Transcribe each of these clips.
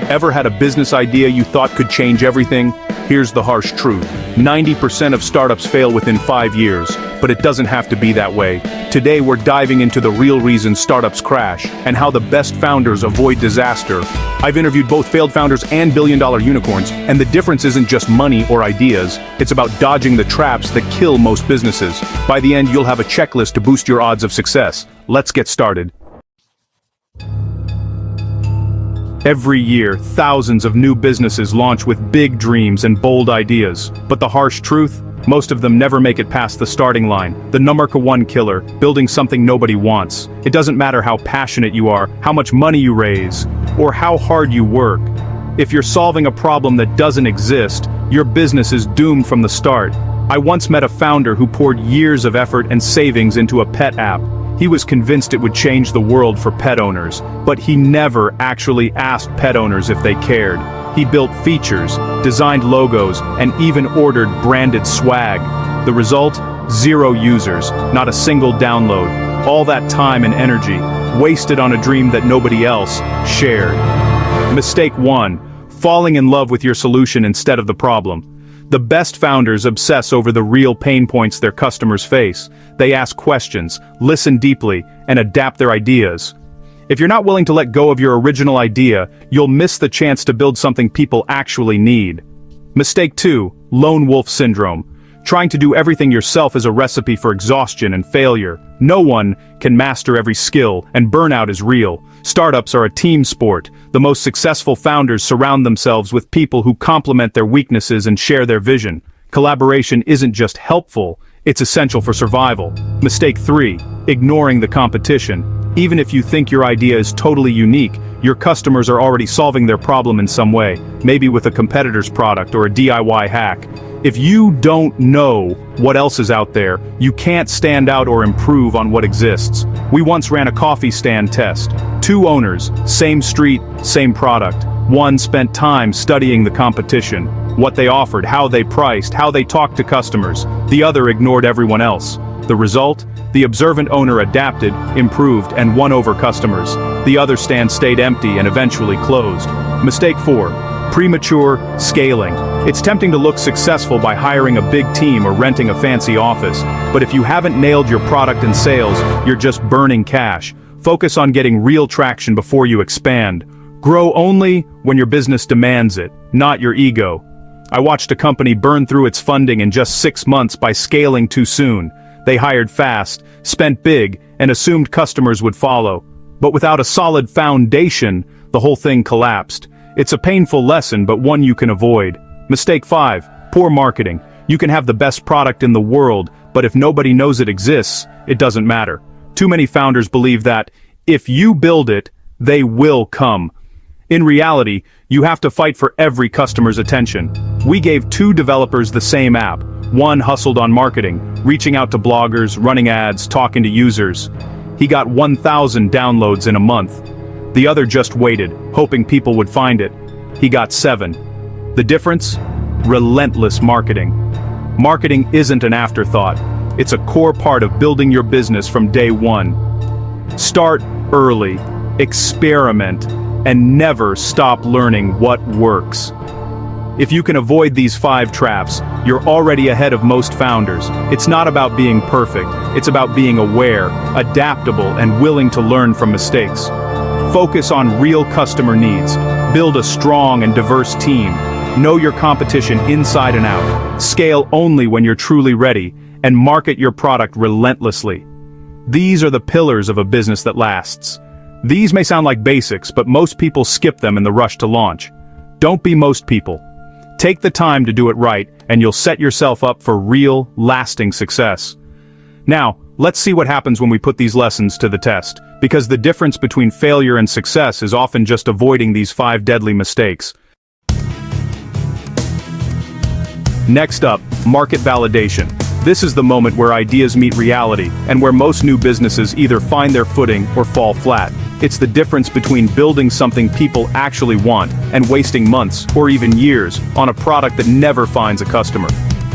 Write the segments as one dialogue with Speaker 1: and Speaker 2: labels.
Speaker 1: Ever had a business idea you thought could change everything? Here's the harsh truth. 90% of startups fail within 5 years, but it doesn't have to be that way. Today we're diving into the real reason startups crash, and how the best founders avoid disaster. I've interviewed both failed founders and billion-dollar unicorns, and the difference isn't just money or ideas, it's about dodging the traps that kill most businesses. By the end, you'll have a checklist to boost your odds of success. Let's get started. Every year, thousands of new businesses launch with big dreams and bold ideas. But the harsh truth? Most of them never make it past the starting line. The number one killer, building something nobody wants. It doesn't matter how passionate you are, how much money you raise, or how hard you work. If you're solving a problem that doesn't exist, your business is doomed from the start. I once met a founder who poured years of effort and savings into a pet app. He was convinced it would change the world for pet owners, but he never actually asked pet owners if they cared. He built features, designed logos, and even ordered branded swag. The result? 0 users, not a single download. All that time and energy, wasted on a dream that nobody else shared. Mistake 1. Falling in love with your solution instead of the problem. The best founders obsess over the real pain points their customers face. They ask questions, listen deeply, and adapt their ideas. If you're not willing to let go of your original idea, you'll miss the chance to build something people actually need. Mistake 2. Lone wolf syndrome. Trying to do everything yourself is a recipe for exhaustion and failure. No one can master every skill, and burnout is real. Startups are a team sport. The most successful founders surround themselves with people who complement their weaknesses and share their vision. Collaboration isn't just helpful, it's essential for survival. Mistake 3. Ignoring the competition. Even if you think your idea is totally unique, your customers are already solving their problem in some way, maybe with a competitor's product or a DIY hack. If you don't know what else is out there, you can't stand out or improve on what exists. We once ran a coffee stand test. 2 owners, same street, same product. One spent time studying the competition, what they offered, how they priced, how they talked to customers. The other ignored everyone else. The result? The observant owner adapted, improved, and won over customers. The other stand stayed empty and eventually closed. Mistake 4. Premature scaling. It's tempting to look successful by hiring a big team or renting a fancy office, but if you haven't nailed your product and sales, you're just burning cash. Focus on getting real traction before you expand. Grow only when your business demands it, not your ego. I watched a company burn through its funding in just 6 months by scaling too soon. They hired fast, spent big, and assumed customers would follow. But without a solid foundation, the whole thing collapsed. It's a painful lesson, but one you can avoid. Mistake 5. Poor marketing. You can have the best product in the world, but if nobody knows it exists, it doesn't matter. Too many founders believe that, if you build it, they will come. In reality, you have to fight for every customer's attention. We gave 2 developers the same app. One hustled on marketing, reaching out to bloggers, running ads, talking to users. He got 1,000 downloads in a month. The other just waited, hoping people would find it. He got 7. The difference? Relentless marketing. Marketing isn't an afterthought. It's a core part of building your business from day one. Start early, experiment, and never stop learning what works. If you can avoid these 5 traps, you're already ahead of most founders. It's not about being perfect, it's about being aware, adaptable, and willing to learn from mistakes. Focus on real customer needs. Build a strong and diverse team. Know your competition inside and out. Scale only when you're truly ready, and market your product relentlessly. These are the pillars of a business that lasts. These may sound like basics, but most people skip them in the rush to launch. Don't be most people. Take the time to do it right, and you'll set yourself up for real, lasting success. Now, let's see what happens when we put these lessons to the test, because the difference between failure and success is often just avoiding these 5 deadly mistakes. Next up, market validation. This is the moment where ideas meet reality, and where most new businesses either find their footing or fall flat. It's the difference between building something people actually want and wasting months, or even years, on a product that never finds a customer.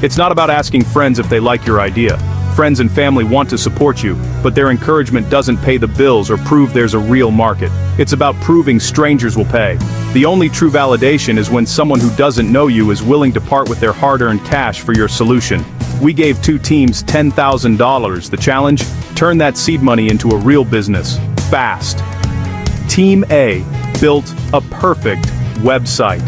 Speaker 1: It's not about asking friends if they like your idea. Friends and family want to support you, but their encouragement doesn't pay the bills or prove there's a real market. It's about proving strangers will pay. The only true validation is when someone who doesn't know you is willing to part with their hard-earned cash for your solution. We gave 2 teams $10,000. The challenge? Turn that seed money into a real business. Fast. Team A built a perfect website.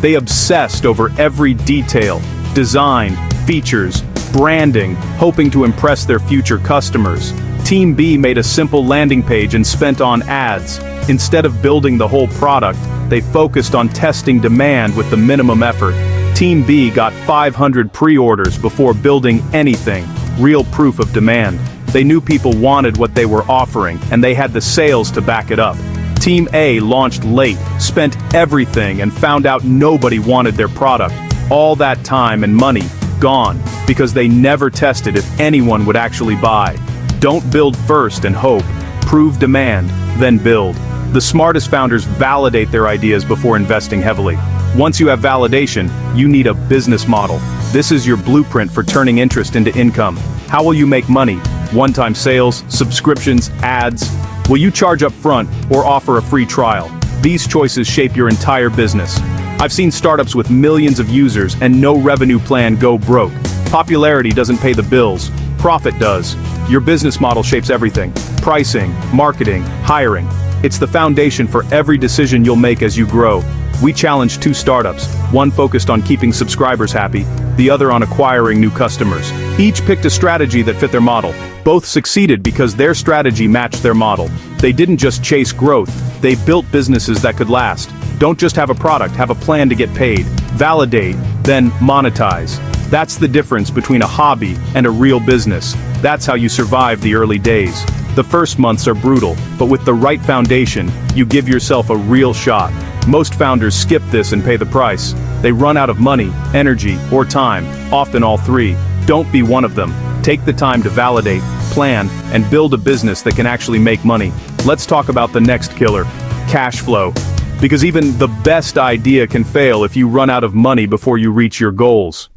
Speaker 1: They obsessed over every detail, design, features, branding, hoping to impress their future customers. Team B made a simple landing page and spent on ads. Instead of building the whole product, they focused on testing demand with the minimum effort. Team B got 500 pre-orders before building anything, real proof of demand. They knew people wanted what they were offering, and they had the sales to back it up. Team A launched late, spent everything, and found out nobody wanted their product. All that time and money, gone, because they never tested if anyone would actually buy. Don't build first and hope. Prove demand, then build. The smartest founders validate their ideas before investing heavily. Once you have validation, you need a business model. This is your blueprint for turning interest into income. How will you make money? One-time sales, subscriptions, ads? Will you charge up front or offer a free trial? These choices shape your entire business. I've seen startups with millions of users and no revenue plan go broke. Popularity doesn't pay the bills. Profit does. Your business model shapes everything. Pricing, marketing, hiring. It's the foundation for every decision you'll make as you grow. We challenged 2 startups, one focused on keeping subscribers happy, the other on acquiring new customers. Each picked a strategy that fit their model. Both succeeded because their strategy matched their model. They didn't just chase growth, they built businesses that could last. Don't just have a product, have a plan to get paid. Validate, then monetize. That's the difference between a hobby and a real business. That's how you survive the early days. The first months are brutal, but with the right foundation, you give yourself a real shot. Most founders skip this and pay the price. They run out of money, energy, or time, often all 3. Don't be one of them. Take the time to validate, plan, and build a business that can actually make money. Let's talk about the next killer, cash flow. Because even the best idea can fail if you run out of money before you reach your goals.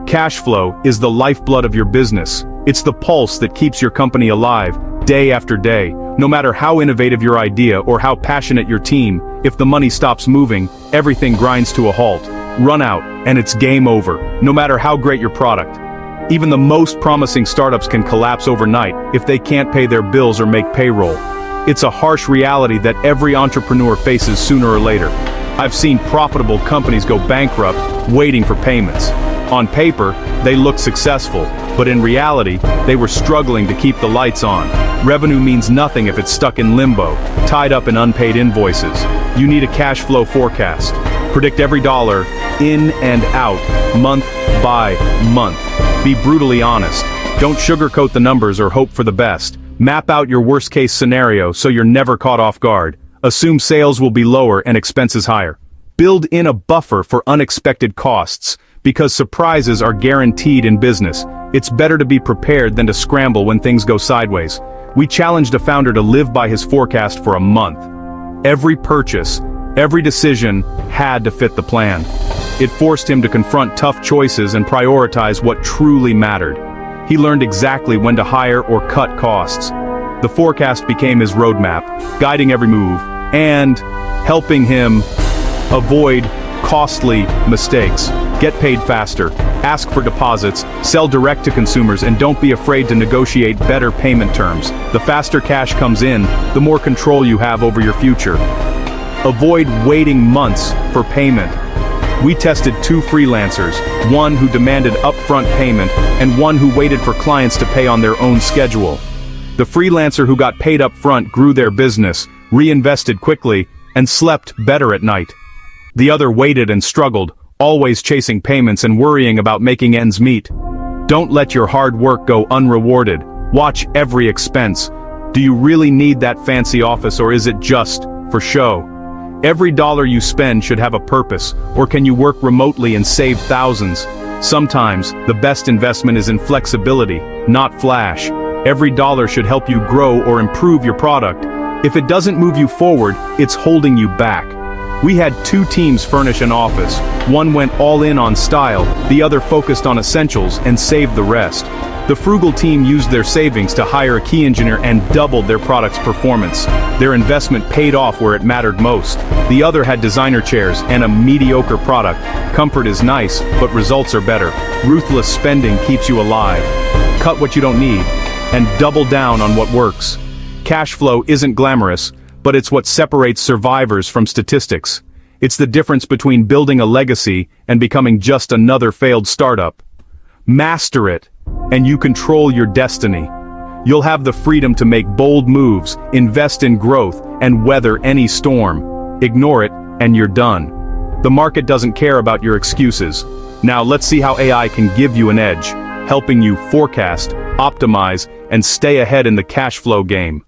Speaker 1: Cash flow is the lifeblood of your business. It's the pulse that keeps your company alive, day after day. No matter how innovative your idea or how passionate your team, if the money stops moving, everything grinds to a halt. Run out, and it's game over, no matter how great your product. Even the most promising startups can collapse overnight if they can't pay their bills or make payroll. It's a harsh reality that every entrepreneur faces sooner or later. I've seen profitable companies go bankrupt waiting for payments. On paper, they look successful, but in reality, they were struggling to keep the lights on. Revenue means nothing if it's stuck in limbo, tied up in unpaid invoices. You need a cash flow forecast. Predict every dollar in and out, month by month. Be brutally honest. Don't sugarcoat the numbers or hope for the best. Map out your worst-case scenario so you're never caught off guard. Assume sales will be lower and expenses higher. Build in a buffer for unexpected costs, because surprises are guaranteed in business. It's better to be prepared than to scramble when things go sideways. We challenged a founder to live by his forecast for a month. Every purchase, every decision had to fit the plan. It forced him to confront tough choices and prioritize what truly mattered. He learned exactly when to hire or cut costs. The forecast became his roadmap, guiding every move, and helping him avoid costly mistakes. Get paid faster, ask for deposits, sell direct to consumers, and don't be afraid to negotiate better payment terms. The faster cash comes in, the more control you have over your future. Avoid waiting months for payment. We tested 2 freelancers, one who demanded upfront payment and one who waited for clients to pay on their own schedule. The freelancer who got paid up front grew their business, reinvested quickly, and slept better at night. The other waited and struggled, always chasing payments and worrying about making ends meet. Don't let your hard work go unrewarded. Watch every expense. Do you really need that fancy office, or is it just for show? Every dollar you spend should have a purpose, or can you work remotely and save thousands? Sometimes, the best investment is in flexibility, not flash. Every dollar should help you grow or improve your product. If it doesn't move you forward, it's holding you back. We had two teams furnish an office. One went all in on style, the other focused on essentials and saved the rest. The frugal team used their savings to hire a key engineer and doubled their product's performance. Their investment paid off where it mattered most. The other had designer chairs and a mediocre product. Comfort is nice, but results are better. Ruthless spending keeps you alive. Cut what you don't need, and double down on what works. Cash flow isn't glamorous, but it's what separates survivors from statistics. It's the difference between building a legacy and becoming just another failed startup. Master it, and you control your destiny. You'll have the freedom to make bold moves, invest in growth, and weather any storm. Ignore it, and you're done. The market doesn't care about your excuses. Now let's see how AI can give you an edge, helping you forecast, optimize, and stay ahead in the cash flow game.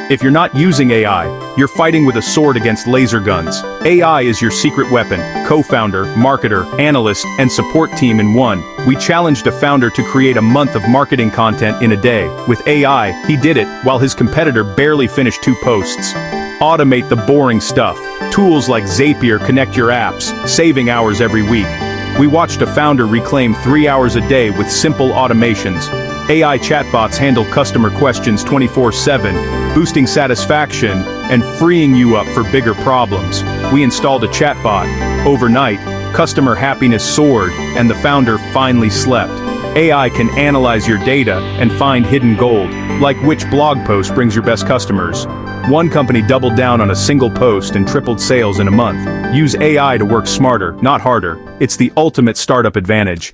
Speaker 1: If you're not using AI, you're fighting with a sword against laser guns. AI is your secret weapon, co-founder, marketer, analyst, and support team in one. We challenged a founder to create a month of marketing content in a day. With AI, he did it, while his competitor barely finished 2 posts. Automate the boring stuff. Tools like Zapier connect your apps, saving hours every week. We watched a founder reclaim 3 hours a day with simple automations. AI chatbots handle customer questions 24/7, boosting satisfaction and freeing you up for bigger problems. We installed a chatbot. Overnight, customer happiness soared, and the founder finally slept. AI can analyze your data and find hidden gold, like which blog post brings your best customers. One company doubled down on a single post and tripled sales in a month. Use AI to work smarter, not harder. It's the ultimate startup advantage.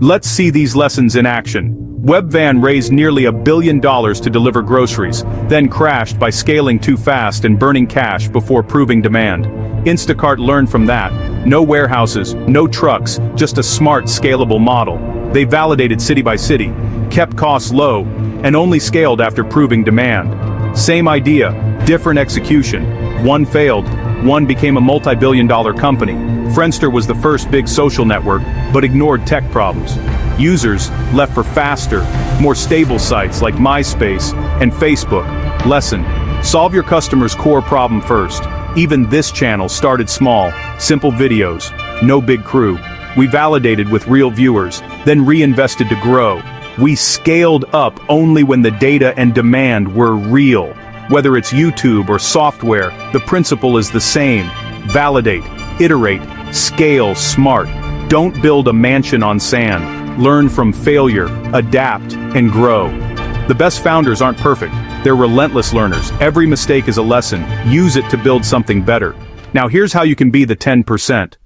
Speaker 1: Let's see these lessons in action. Webvan raised nearly $1 billion to deliver groceries, then crashed by scaling too fast and burning cash before proving demand. Instacart learned from that. No warehouses, no trucks, just a smart, scalable model. They validated city by city, kept costs low, and only scaled after proving demand. Same idea, different execution. One failed, one became a multi-billion-dollar company. Friendster was the first big social network, but ignored tech problems. Users left for faster, more stable sites like MySpace and Facebook. Lesson: solve your customer's core problem first. Even this channel started small, simple videos, no big crew. We validated with real viewers, then reinvested to grow. We scaled up only when the data and demand were real. Whether it's YouTube or software, the principle is the same. Validate, iterate, scale smart. Don't build a mansion on sand. Learn from failure, adapt, and grow. The best founders aren't perfect. They're relentless learners. Every mistake is a lesson. Use it to build something better. Now here's how you can be the 10%.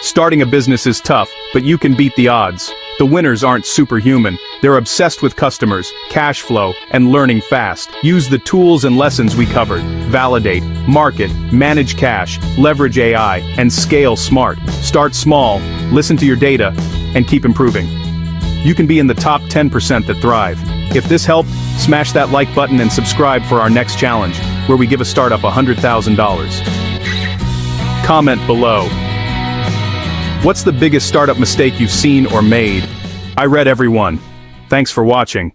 Speaker 1: Starting a business is tough, but you can beat the odds. The winners aren't superhuman. They're obsessed with customers, cash flow, and learning fast. Use the tools and lessons we covered. Validate, market, manage cash, leverage AI, and scale smart. Start small, listen to your data, and keep improving. You can be in the top 10% that thrive. If this helped, smash that like button and subscribe for our next challenge, where we give a startup $100,000. Comment below. What's the biggest startup mistake you've seen or made? I read every one. Thanks for watching.